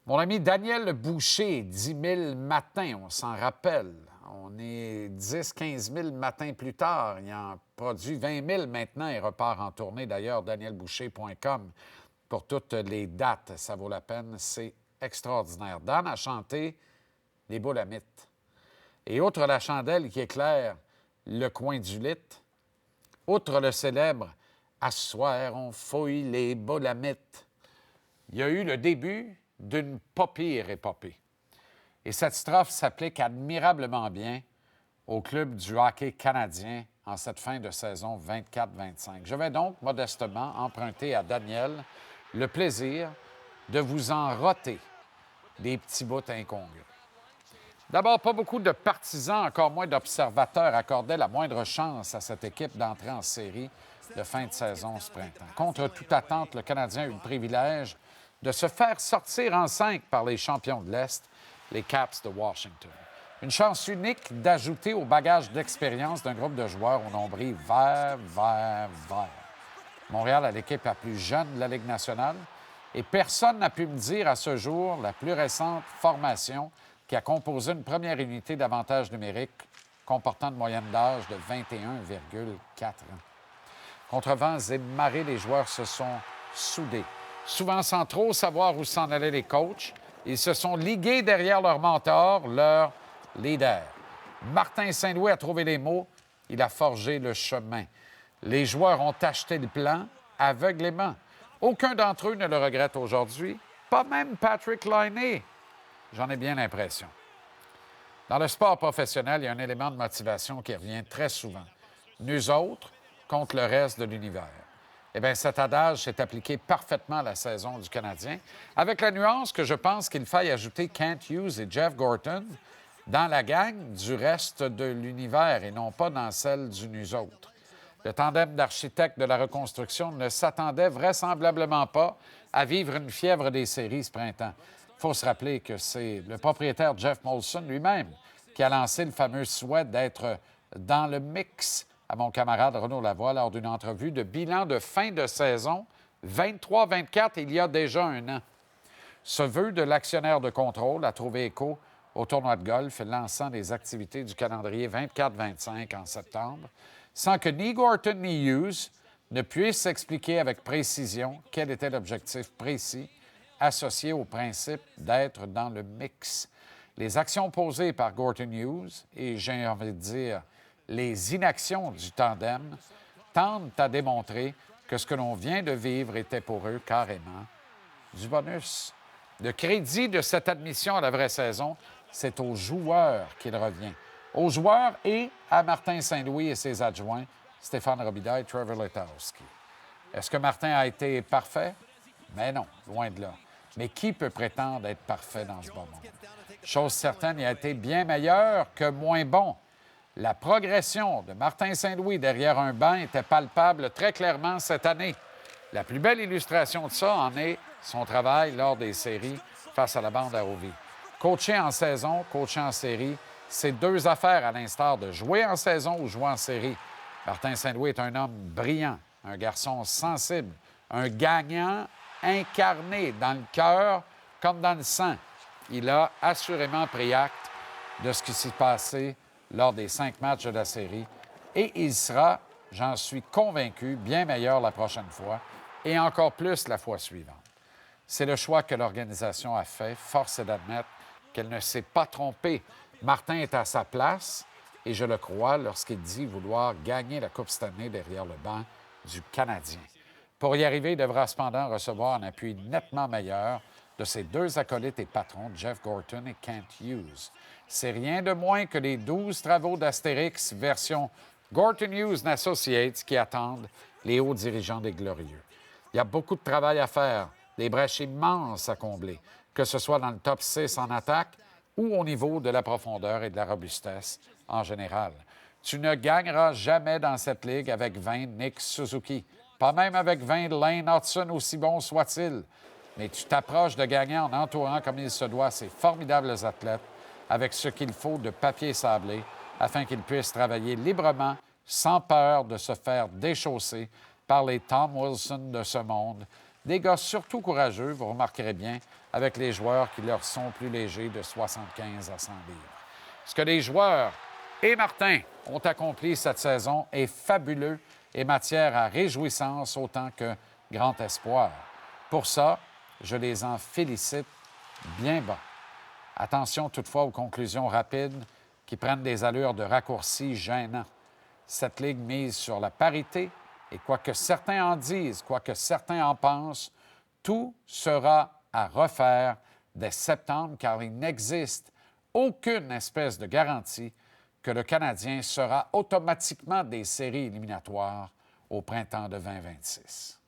Mon ami Daniel Boucher, 10 000 matins, on s'en rappelle. On est 10-15 000 matins plus tard. Il en produit 20 000 maintenant et repart en tournée. D'ailleurs, danielboucher.com pour toutes les dates. Ça vaut la peine, c'est extraordinaire. Dan a chanté les boulamites. Et outre la chandelle qui éclaire le coin du lit, outre le célèbre « À ce soir, on fouille les boulamites », il y a eu le début d'une pas pire épopée. Et cette strophe s'applique admirablement bien au club du hockey canadien en cette fin de saison 24-25. Je vais donc modestement emprunter à Daniel le plaisir de vous en roter des petits bouts incongrus. D'abord, pas beaucoup de partisans, encore moins d'observateurs accordaient la moindre chance à cette équipe d'entrer en série de fin de saison ce printemps. Contre toute attente, le Canadien a eu le privilège de se faire sortir en 5 par les champions de l'Est, les Caps de Washington. Une chance unique d'ajouter au bagage d'expérience d'un groupe de joueurs au nombril vert. Montréal a l'équipe la plus jeune de la Ligue nationale et personne n'a pu me dire à ce jour la plus récente formation qui a composé une première unité d'avantage numérique comportant une moyenne d'âge de 21,4 ans. Contre vents et marées, les joueurs se sont soudés. Souvent sans trop savoir où s'en allaient les coachs, ils se sont ligués derrière leur mentor, leur leader. Martin Saint-Louis a trouvé les mots, il a forgé le chemin. Les joueurs ont acheté le plan aveuglément. Aucun d'entre eux ne le regrette aujourd'hui, pas même Patrick Laine. J'en ai bien l'impression. Dans le sport professionnel, il y a un élément de motivation qui revient très souvent. Nous autres contre le reste de l'univers. Eh bien, cet adage s'est appliqué parfaitement à la saison du Canadien, avec la nuance que je pense qu'il faille ajouter Kent Hughes et Jeff Gorton dans la gang du reste de l'univers et non pas dans celle du nous autres. Le tandem d'architectes de la reconstruction ne s'attendait vraisemblablement pas à vivre une fièvre des séries ce printemps. Il faut se rappeler que c'est le propriétaire Jeff Molson lui-même qui a lancé le fameux souhait d'être dans le mix à mon camarade Renaud Lavoie lors d'une entrevue de bilan de fin de saison 23-24 il y a déjà un an. Ce vœu de l'actionnaire de contrôle a trouvé écho au tournoi de golf lançant les activités du calendrier 24-25 en septembre, sans que ni Gorton ni Hughes ne puissent expliquer avec précision quel était l'objectif précis associé au principe d'être dans le mix. Les actions posées par Gorton Hughes, et j'ai envie de dire les inactions du tandem, tendent à démontrer que ce que l'on vient de vivre était pour eux carrément du bonus. Le crédit de cette admission à la vraie saison, c'est aux joueurs qu'il revient. Aux joueurs et à Martin Saint-Louis et ses adjoints, Stéphane Robida et Trevor Letowski. Est-ce que Martin a été parfait? Mais non, loin de là. Mais qui peut prétendre être parfait dans ce bon monde? Chose certaine, il a été bien meilleur que moins bon. La progression de Martin Saint-Louis derrière un banc était palpable très clairement cette année. La plus belle illustration de ça en est son travail lors des séries face à la bande à OV. Coacher en saison, coacher en série, c'est deux affaires à l'instar de jouer en saison ou jouer en série. Martin Saint-Louis est un homme brillant, un garçon sensible, un gagnant incarné dans le cœur comme dans le sang. Il a assurément pris acte de ce qui s'est passé lors des 5 matchs de la série et il sera, j'en suis convaincu, bien meilleur la prochaine fois et encore plus la fois suivante. C'est le choix que l'organisation a fait. Force est d'admettre qu'elle ne s'est pas trompée. Martin est à sa place et je le crois lorsqu'il dit vouloir gagner la Coupe Stanley derrière le banc du Canadien. Pour y arriver, il devra cependant recevoir un appui nettement meilleur de ses deux acolytes et patrons, Jeff Gorton et Kent Hughes. C'est rien de moins que les 12 travaux d'Astérix version Gorton Hughes Associates qui attendent les hauts dirigeants des Glorieux. Il y a beaucoup de travail à faire, des brèches immenses à combler, que ce soit dans le top 6 en attaque ou au niveau de la profondeur et de la robustesse en général. Tu ne gagneras jamais dans cette ligue avec 20 Nick Suzuki, pas même avec 20 Lane Hudson, aussi bon soit-il. Mais tu t'approches de gagner en entourant comme il se doit ces formidables athlètes avec ce qu'il faut de papier sablé afin qu'ils puissent travailler librement, sans peur de se faire déchausser par les Tom Wilson de ce monde, Des gars surtout courageux, vous remarquerez bien, avec les joueurs qui leur sont plus légers de 75 à 100 livres. Ce que les joueurs et Martin ont accompli cette saison est fabuleux et matière à réjouissance autant que grand espoir. Pour ça, je les en félicite bien bas. Attention toutefois aux conclusions rapides qui prennent des allures de raccourcis gênants. Cette ligue mise sur la parité et quoi que certains en disent, quoi que certains en pensent, tout sera à refaire dès septembre car il n'existe aucune espèce de garantie que le Canadien sera automatiquement des séries éliminatoires au printemps de 2026.